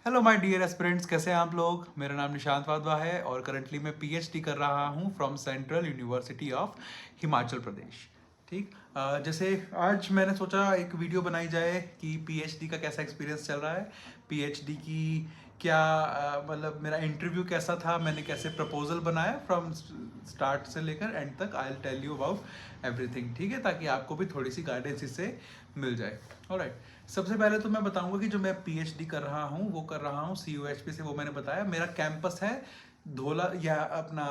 Hello my dear aspirants, कैसे हैं आप लोग। मेरा नाम निशांत वाधवा है और करंटली मैं पीएचडी कर रहा हूं from central university of Himachal Pradesh. ठीक। जैसे आज मैंने सोचा एक वीडियो बनाई जाए कि पीएचडी का कैसा एक्सपीरियंस चल रहा है, पीएचडी की क्या मतलब मेरा इंटरव्यू कैसा था, मैंने कैसे प्रपोजल बनाया फ्रॉम स्टार्ट से लेकर एंड तक। I will tell you about everything, ठीक है, ताकि आपको भी थोड़ी सी गाइडेंस इससे मिल जाए। ऑलराइट। सबसे पहले तो मैं बताऊंगा कि जो मैं पीएचडी कर रहा हूँ वो कर रहा हूँ सीयूएचपी से, वो मैंने बताया। मेरा कैंपस है धोला या अपना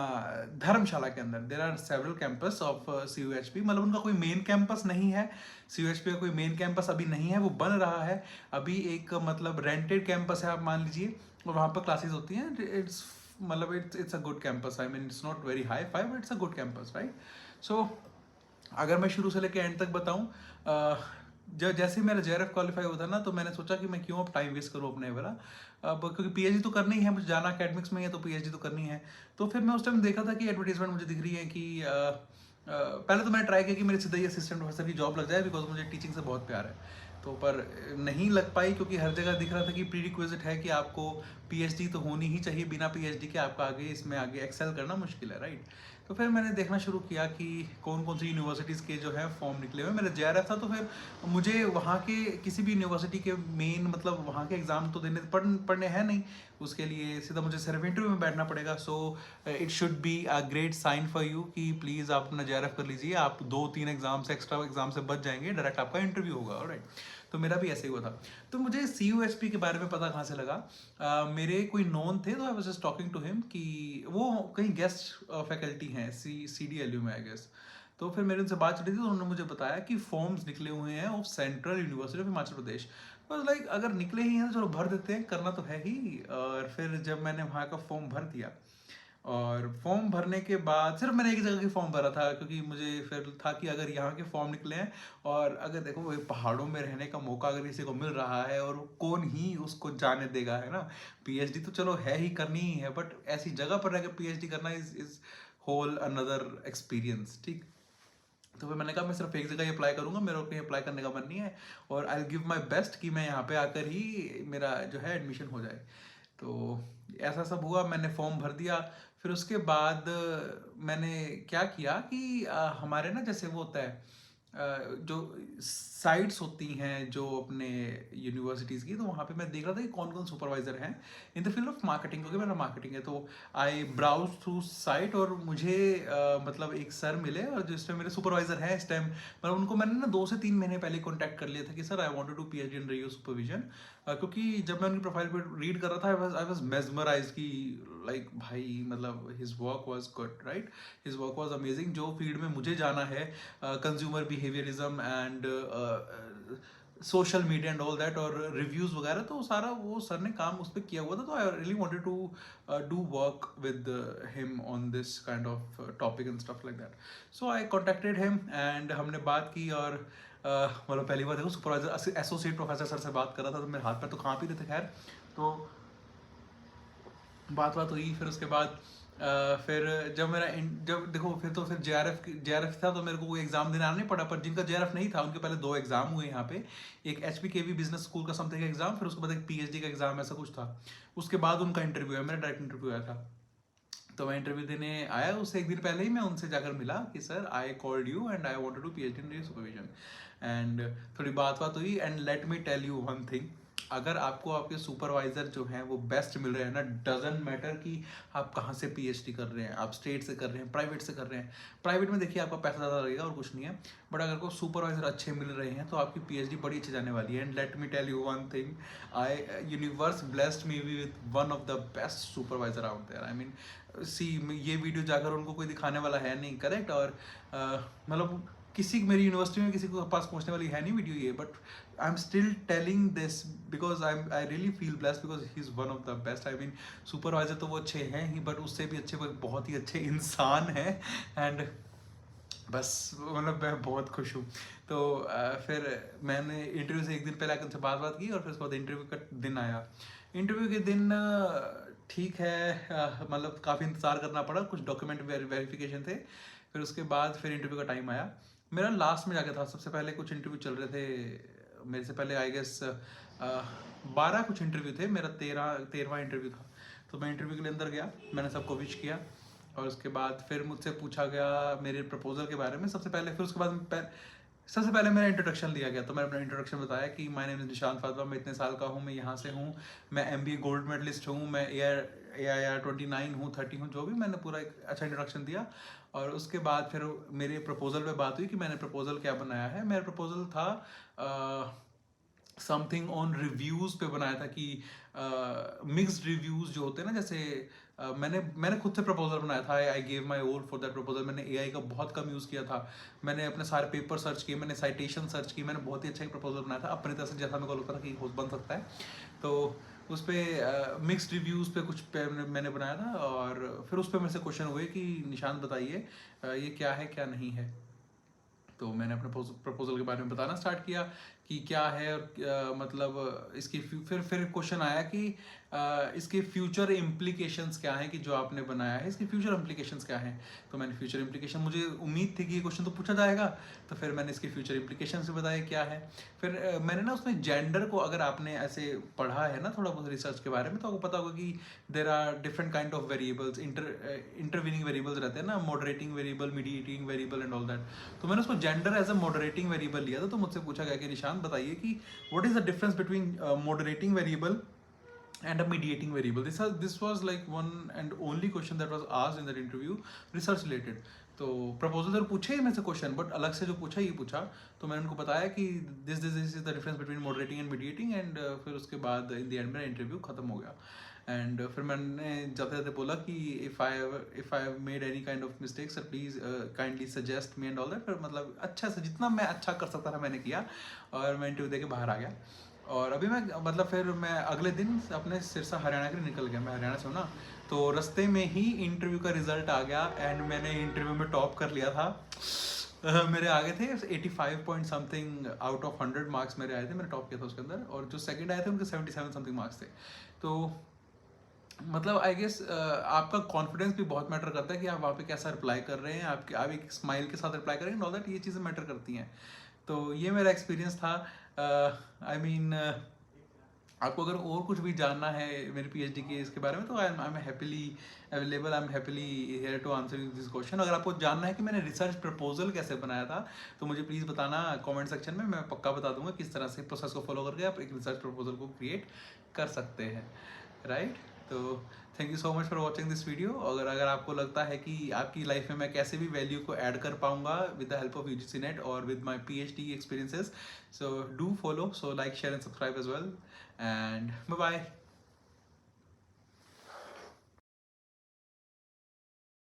धर्मशाला के अंदर। There are several campus of CUHP, मतलब उनका कोई मेन कैंपस नहीं है। सीयूएचपी का कोई मेन कैंपस अभी नहीं है, वो बन रहा है अभी। एक मतलब रेंटेड कैंपस है, आप मान लीजिए, और वहाँ पर क्लासेस होती हैं। इट्स मतलब it's a good campus. I mean it's not very hi fi but it's a good campus, right. So अगर मैं शुरू से लेकर एंड तक बताऊं, जब जैसे ही मेरा जेआरएफ क्वालिफाई होता ना, तो मैंने सोचा कि मैं क्यों अब टाइम वेस्ट करूं अपने वाला। अब क्योंकि पीएचडी तो करनी है मुझे, जाना एकेडमिक्स में है तो पीएचडी तो करनी है। तो फिर मैं उस टाइम देखा था कि एडवर्टीजमेंट मुझे दिख रही है कि पहले तो मैंने ट्राई किया कि मेरे सीधा ही असिस्टेंट प्रोफेसर की जॉब लग जाए, बिकॉज मुझे टीचिंग से बहुत प्यार है। तो पर नहीं लग पाई, क्योंकि हर जगह दिख रहा था कि प्री रिक्विजिट है कि आपको पीएचडी तो होनी ही चाहिए, बिना पीएचडी के आपका आगे इसमें आगे एक्सेल करना मुश्किल है, राइट। तो फिर मैंने देखना शुरू किया कि कौन कौन सी यूनिवर्सिटीज़ के जो है फॉर्म निकले हुए। मेरा जेआरएफ था, तो फिर मुझे वहाँ के किसी भी यूनिवर्सिटी के मेन मतलब वहाँ के एग्ज़ाम तो पढ़ने हैं नहीं। उसके लिए सीधा मुझे सिर्फ इंटरव्यू में बैठना पड़ेगा। So it should be a great sign for you कि प्लीज़ आप अपना जेआरएफ कर लीजिए। आप 2-3 एग्जाम से, एक्स्ट्रा एग्जाम से बच जाएंगे, डायरेक्ट आपका इंटरव्यू होगा, राइट। तो मेरा भी ऐसे ही हुआ था। तो मुझे सीयूएसपी के बारे में पता कहाँ से लगा, मेरे कोई नोन थे, तो I was just talking to him कि वो कहीं गेस्ट फैकल्टी हैं सीडीएलयू में, आई गेस। तो फिर मेरे उनसे बात चली थी, तो उन्होंने मुझे बताया कि फॉर्म्स निकले हुए हैं of central university of Himachal Pradesh. बस लाइक अगर निकले ही हैं तो चलो भर देते हैं, करना तो है ही। और फिर जब मैंने वहाँ का फॉर्म भर दिया, और फॉर्म भरने के बाद सिर्फ मैंने एक जगह की फॉर्म भरा था, क्योंकि मुझे फिर था कि अगर यहाँ के फॉर्म निकले हैं, और अगर देखो वो पहाड़ों में रहने का मौका अगर किसी को मिल रहा है, और कौन ही उसको जाने देगा, है ना। पीएचडी तो चलो है ही, करनी ही है, बट ऐसी जगह पर रहकर पीएचडी करना इज होल अनदर एक्सपीरियंस, ठीक। तो फिर मैंने कहा मैं सिर्फ एक जगह ही अप्लाई करूंगा, मेरा और कहीं अप्लाई करने का मन नहीं है, और आई गिव माई बेस्ट कि मैं यहाँ पे आकर ही मेरा जो है एडमिशन हो जाए। तो ऐसा सब हुआ, मैंने फॉर्म भर दिया। फिर उसके बाद मैंने क्या किया कि हमारे ना जैसे वो होता है, जो साइट्स होती हैं जो अपने यूनिवर्सिटीज़ की, तो वहाँ पे मैं देख रहा था कि कौन कौन सुपरवाइजर हैं in the field of marketing, क्योंकि मेरा मार्केटिंग है। तो आई ब्राउज थ्रू साइट, और मुझे मतलब एक सर मिले, और जिस टाइम मेरे सुपरवाइजर हैं इस टाइम, मतलब उनको मैंने ना 2 से 3 महीने पहले कॉन्टैक्ट कर लिया था कि sir I want to do PhD in review supervision. क्योंकि जब मैं उनकी प्रोफाइल पे रीड कर रहा था, आई वाज मेस्मराइज कि लाइक भाई, मतलब his work was good, right. His work was amazing. जो फील्ड में मुझे जाना है, consumer behaviourism and social media and all that, और रिव्यूज वगैरह, तो सारा वो सर ने काम उस पर किया हुआ था। तो I really wanted to do work with him on this kind of topic and stuff like that. So I contacted him and हमने बात की, और मतलब पहली बार देखो सुपरवाइजर एसोसिएट प्रोफेसर सर से बात कर रहा था, तो मेरे हाथ पैर तो कांप ही रहे थे। खैर, तो बात बात हुई। फिर उसके बाद फिर जब जब देखो, फिर जेआरएफ था, तो मेरे को कोई एग्जाम देने आना नहीं पड़ा। पर जिनका जेआरएफ नहीं था उनके पहले 2 एग्जाम हुए यहाँ पे। एक एचपीकेवी बिजनेस स्कूल का समथिंग एग्जाम, फिर उसके बाद एक पीएचडी का एग्जाम, ऐसा कुछ था। उसके बाद उनका इंटरव्यू है, मेरा डायरेक्ट इंटरव्यू आया था। तो मैं इंटरव्यू देने आया, उससे एक दिन पहले ही मैं उनसे जाकर मिला कि sir I called you and I wanted to PhD in supervision. And थोड़ी बात बात हुई, and let me tell you one thing. अगर आपको आपके सुपरवाइजर जो हैं वो बेस्ट मिल रहे हैं ना, डजंट मैटर कि आप कहाँ से पीएचडी कर रहे हैं, आप स्टेट से कर रहे हैं, प्राइवेट से कर रहे हैं। प्राइवेट में देखिए आपका पैसा ज़्यादा लगेगा और कुछ नहीं है, बट अगर आपको सुपरवाइजर अच्छे मिल रहे हैं तो आपकी पीएचडी बड़ी अच्छी जाने वाली है। And let me tell you one thing, I universe blessed me with one of the best supervisor out there. I mean see, ये वीडियो जाकर उनको कोई दिखाने वाला है नहीं, करेक्ट। और मतलब किसी मेरी यूनिवर्सिटी में किसी को पास पहुंचने वाली है नहीं वीडियो ये, but I am still telling this because I really feel blessed because he is one of the best. I mean supervisor तो वो अच्छे हैं ही, बट उससे भी अच्छे वो बहुत ही अच्छे इंसान हैं। एंड बस मतलब मैं बहुत खुश हूँ। तो फिर मैंने इंटरव्यू से एक दिन पहले आकर उनसे बात की, और फिर उसके बाद इंटरव्यू का दिन आया। इंटरव्यू के दिन ठीक है, मतलब काफ़ी इंतज़ार करना पड़ा, कुछ डॉक्यूमेंट वेरिफिकेशन थे। फिर उसके बाद फिर इंटरव्यू का टाइम आया। मेरा लास्ट में जाके था, सबसे पहले कुछ इंटरव्यू चल रहे थे मेरे से पहले, आई गेस 12 कुछ इंटरव्यू थे, मेरा 13वां इंटरव्यू था। तो मैं इंटरव्यू के लिए अंदर गया, मैंने सबको विश किया और उसके बाद फिर मुझसे पूछा गया मेरे प्रपोजल के बारे में सबसे पहले। फिर उसके बाद सबसे पहले मेरा इंट्रोडक्शन लिया गया। तो मैंने अपना इंट्रोडक्शन बताया कि my name is Nishant Wadhwa, मैं इतने साल का हूँ, मैं यहाँ से हूँ, मैं MBA गोल्ड मेडलिस्ट हूँ, मैं AIR 29 हूँ, 30 हूँ, जो भी। मैंने पूरा एक अच्छा इंट्रोडक्शन दिया और उसके बाद फिर मेरे प्रपोजल पे बात हुई कि मैंने प्रपोजल क्या बनाया है। मेरा प्रपोजल था समथिंग ऑन रिव्यूज़ पे बनाया था कि मिक्स्ड रिव्यूज़ जो होते हैं ना, जैसे मैंने खुद से प्रपोजल बनाया था। I gave my all for that proposal. मैंने AI का बहुत कम यूज़ किया था, मैंने अपने सारे पेपर सर्च किए, मैंने साइटेशन सर्च की, मैंने बहुत ही अच्छा एक प्रपोजल बनाया था अपनी तरह से, जैसा मेरे को लगता था कि हो बन सकता है। तो उस पर मिक्स्ड रिव्यूज़ पे कुछ पे मैंने बनाया था और फिर उस पर मेरे से क्वेश्चन हुए कि निशांत बताइए ये क्या है क्या नहीं है। तो मैंने अपने प्रपोजल के बारे में बताना स्टार्ट किया कि क्या है और मतलब इसकी फिर क्वेश्चन आया कि इसके फ्यूचर इम्प्लीकेशंस क्या हैं कि जो आपने बनाया है, इसके फ्यूचर इम्प्लीकेशंस क्या हैं। तो मैंने फ्यूचर इम्प्लीकेशन, मुझे उम्मीद थी कि ये क्वेश्चन तो पूछा जाएगा, तो फिर मैंने इसके फ्यूचर इम्प्लीकेशंस भी बताया क्या है। फिर मैंने ना उसमें जेंडर को, अगर आपने ऐसे पढ़ा है ना थोड़ा बहुत रिसर्च के बारे में, तो आपको पता होगा कि there are different kind of variables, intervening variables रहते हैं ना, moderating variable, mediating variable and all that. तो मैंने उसको gender as a moderating variable लिया था। तो मुझसे पूछा गया कि निशांत बताइए कि what is the difference between moderating variable and a mediating variable. This was like one and only question that was asked in that interview, research related. तो प्रपोजल तो पूछे ही में से क्वेश्चन, बट अलग से जो पूछा ये पूछा। तो मैंने उनको बताया कि this is the difference between moderating and mediating, and फिर उसके बाद इन द एंड मेरा इंटरव्यू खत्म हो गया। एंड फिर मैंने जाते जाते बोला कि if I made any kind of mistake sir please kindly suggest me and all that. फिर मतलब अच्छा से जितना मैं अच्छा कर सकता था मैंने किया और मैं इंटरव्यू दे के बाहर आ गया। और अभी मैं मतलब फिर मैं अगले दिन अपने सिरसा हरियाणा के लिए निकल गया। मैं हरियाणा से हूँ ना, तो रास्ते में ही इंटरव्यू का रिजल्ट आ गया एंड मैंने इंटरव्यू में टॉप कर लिया था। मेरे आगे थे 85 point something out of 100 marks मेरे आए थे, मैंने टॉप किया था उसके अंदर। और जो सेकंड आए थे उनके 77 समथिंग मार्क्स थे। तो मतलब आई गेस आपका कॉन्फिडेंस भी बहुत मैटर करता है कि आप वहाँ पे कैसा रिप्लाई कर रहे हैं, आप एक स्माइल के साथ रिप्लाई कर रहे हैं, ऑल दैट, ये चीज़ें मैटर करती हैं। तो ये मेरा एक्सपीरियंस था। आई मीन आपको अगर और कुछ भी जानना है मेरे PhD के इसके बारे में, तो I am happily available, I am happily here to answer this question. अगर आपको जानना है कि मैंने रिसर्च प्रपोजल कैसे बनाया था, तो मुझे प्लीज़ बताना कमेंट सेक्शन में, मैं पक्का बता दूंगा किस तरह से प्रोसेस को फॉलो करके आप एक रिसर्च प्रपोजल को क्रिएट कर सकते हैं, राइट। तो thank you so much for watching this video. अगर आपको लगता है कि आपकी लाइफ में मैं कैसे भी वैल्यू को ऐड कर पाऊंगा with the help of UGC net और with my PhD experiences, so do follow, so like, share and subscribe as well, and bye bye.